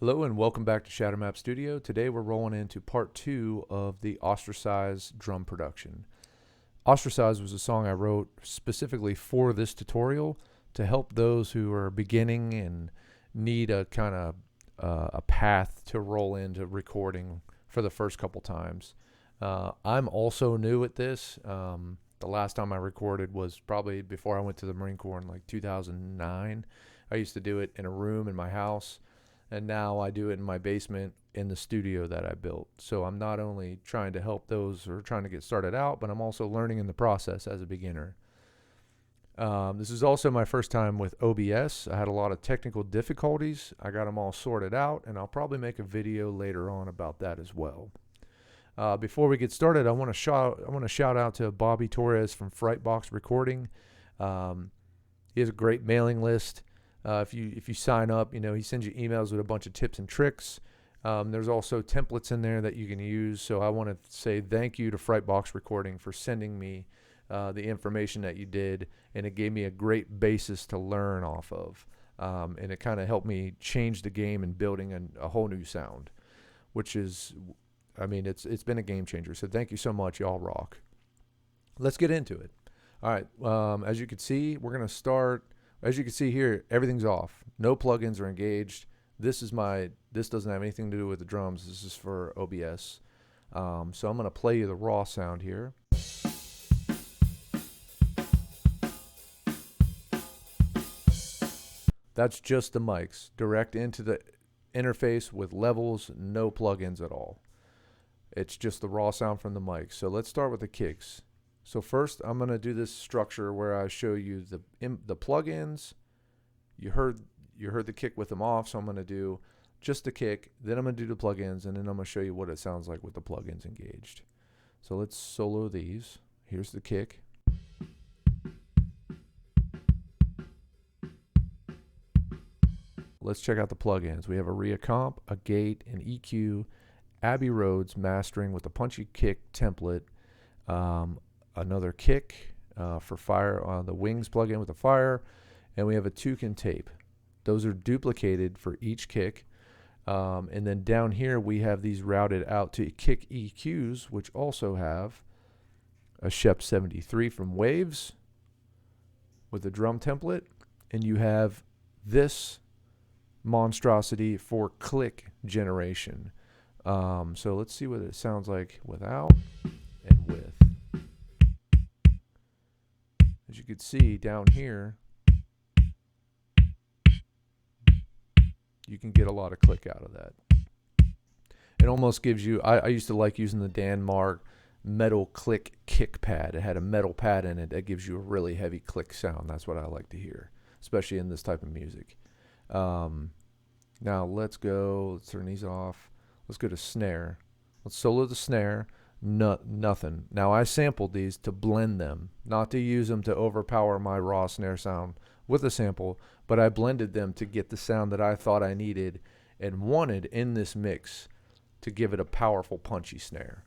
Hello and welcome back to Shattermapstudio. Today we're rolling into part 2 of the Ostracize drum production. Ostracize was a song I wrote specifically for this tutorial to help those who are beginning and need a kind of a path to roll into recording for the first couple times. I'm also new at this. The last time I recorded was probably before I went to the Marine Corps in like 2009. I used to do it in a room in my house. And now I do it in my basement in the studio that I built. So I'm not only trying to help those who are trying to get started out, but I'm also learning in the process as a beginner. This is also my first time with OBS. I had a lot of technical difficulties. I got them all sorted out, and I'll probably make a video later on about that as well. Before we get started, I want to shout out to Bobby Torres from Frightbox Recording. He has a great mailing list. If you sign up, he sends you emails with a bunch of tips and tricks. There's also templates in there that you can use. So I want to say thank you to Frightbox Recording for sending me the information that you did, and it gave me a great basis to learn off of. And it kind of helped me change the game in building a whole new sound, which is, it's been a game changer. So thank you so much. Y'all rock. Let's get into it. All right. As you can see, we're going to start. As you can see here, everything's off. No plugins are engaged. This doesn't have anything to do with the drums. This is for OBS. So I'm going to play you the raw sound here. That's just the mics, direct into the interface with levels, no plugins at all. It's just the raw sound from the mic. So let's start with the kicks. So first, I'm going to do this structure where I show you the plugins. You heard the kick with them off, so I'm going to do just the kick. Then I'm going to do the plugins, and then I'm going to show you what it sounds like with the plugins engaged. So let's solo these. Here's the kick. Let's check out the plugins. We have a Reacomp, a gate, an EQ, Abbey Roads mastering with the punchy kick template. Another kick for fire on the wings plug-in with the fire, and we have a toucan tape. Those are duplicated for each kick, and then down here we have these routed out to kick EQs, which also have a Shep 73 from Waves with a drum template, and you have this monstrosity for click generation. So let's see what it sounds like without and with. As you can see down here, you can get a lot of click out of that. It almost gives you, I used to like using the Danmark metal click kick pad. It had a metal pad in it that gives you a really heavy click sound. That's what I like to hear, especially in this type of music. Now let's turn these off. Let's go to snare. Let's solo the snare. Nothing. Now I sampled these to blend them, not to use them to overpower my raw snare sound with a sample, but I blended them to get the sound that I thought I needed and wanted in this mix to give it a powerful punchy snare.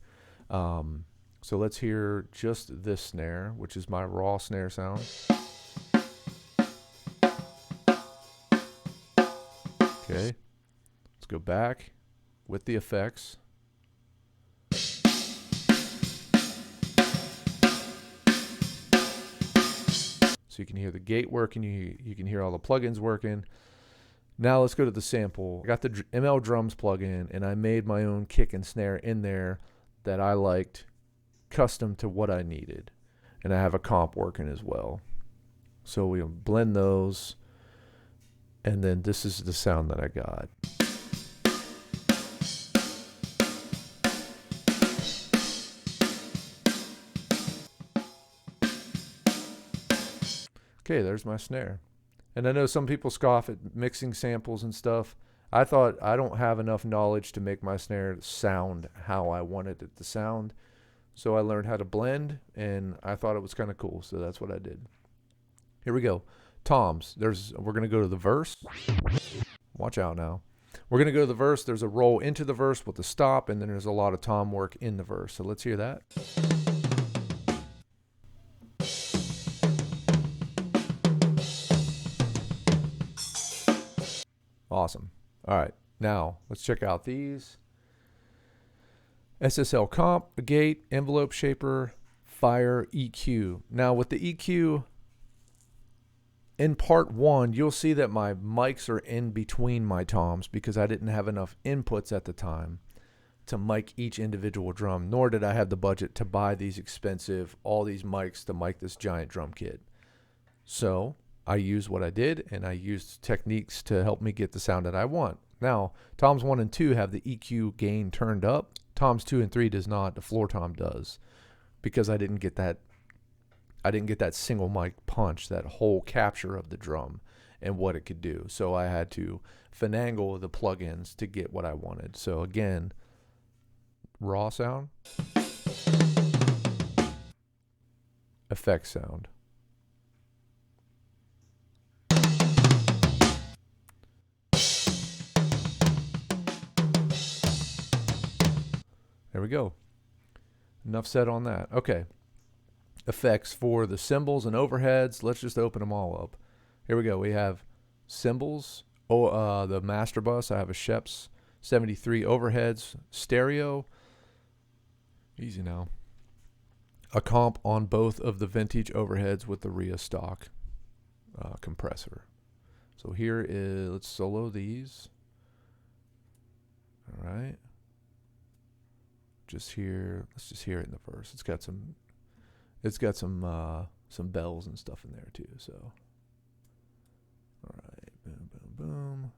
So let's hear just this snare, which is my raw snare sound. Okay, let's go back with the effects. So you can hear the gate working, you can hear all the plugins working. Now let's go to the sample. I got the ML Drums plugin, and I made my own kick and snare in there that I liked, custom to what I needed. And I have a comp working as well. So we'll blend those, and then this is the sound that I got. Okay, there's my snare. And I know some people scoff at mixing samples and stuff. I thought I don't have enough knowledge to make my snare sound how I wanted it to sound. So I learned how to blend, and I thought it was kind of cool, so that's what I did. Here we go. Toms. We're going to go to the verse. Watch out now. We're going to go to the verse. There's a roll into the verse with a stop, and then there's a lot of tom work in the verse. So let's hear that. Awesome. All right. Now, let's check out these. SSL comp, gate, envelope shaper, fire, EQ. Now with the EQ, in part 1, you'll see that my mics are in between my toms because I didn't have enough inputs at the time to mic each individual drum, nor did I have the budget to buy these expensive, all these mics to mic this giant drum kit. So I used what I did, and I used techniques to help me get the sound that I want. Now, toms 1 and 2 have the EQ gain turned up. Toms 2 and 3 does not. The floor tom does, because I didn't get that single mic punch, that whole capture of the drum and what it could do. So I had to finagle the plugins to get what I wanted. So again, raw sound, effect sound. There we go. Enough said on that. Okay. Effects for the cymbals and overheads. Let's just open them all up. Here we go. We have cymbals. The master bus. I have a Sheps 73 overheads stereo. Easy now. A comp on both of the vintage overheads with the Rhea stock compressor. So here is, let's solo these. All right. Let's just hear it in the verse. It's got some bells and stuff in there too. So, all right, boom, boom, boom.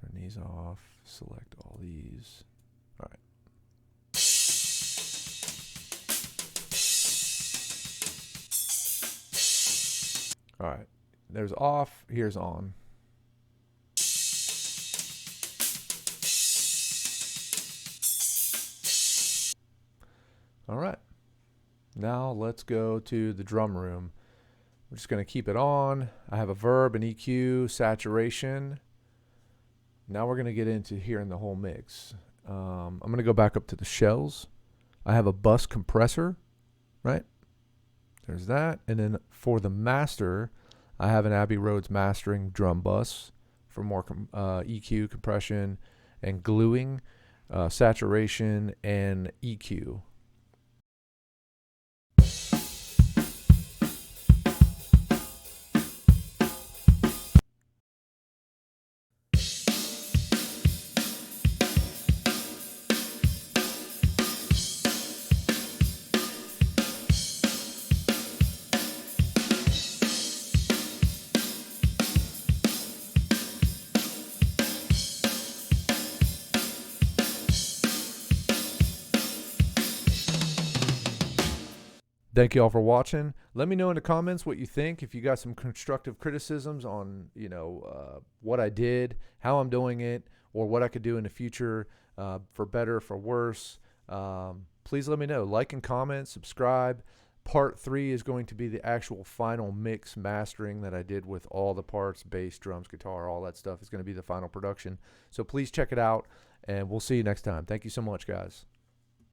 Turn these off. Select all these. All right. All right. There's off. Here's on. All right. Now let's go to the drum room. We're just going to keep it on. I have a verb, an EQ, saturation. Now we're going to get into hearing the whole mix. I'm going to go back up to the shells. I have a bus compressor, right? There's that. And then for the master, I have an Abbey Roads mastering drum bus for more EQ, compression, and gluing, saturation, and EQ. Thank you all for watching. Let me know in the comments what you think. If you got some constructive criticisms on, what I did, how I'm doing it, or what I could do in the future for better, for worse, please let me know. Like and comment, subscribe. Part 3 is going to be the actual final mix mastering that I did with all the parts, bass, drums, guitar, all that stuff is going to be the final production. So please check it out, and we'll see you next time. Thank you so much, guys.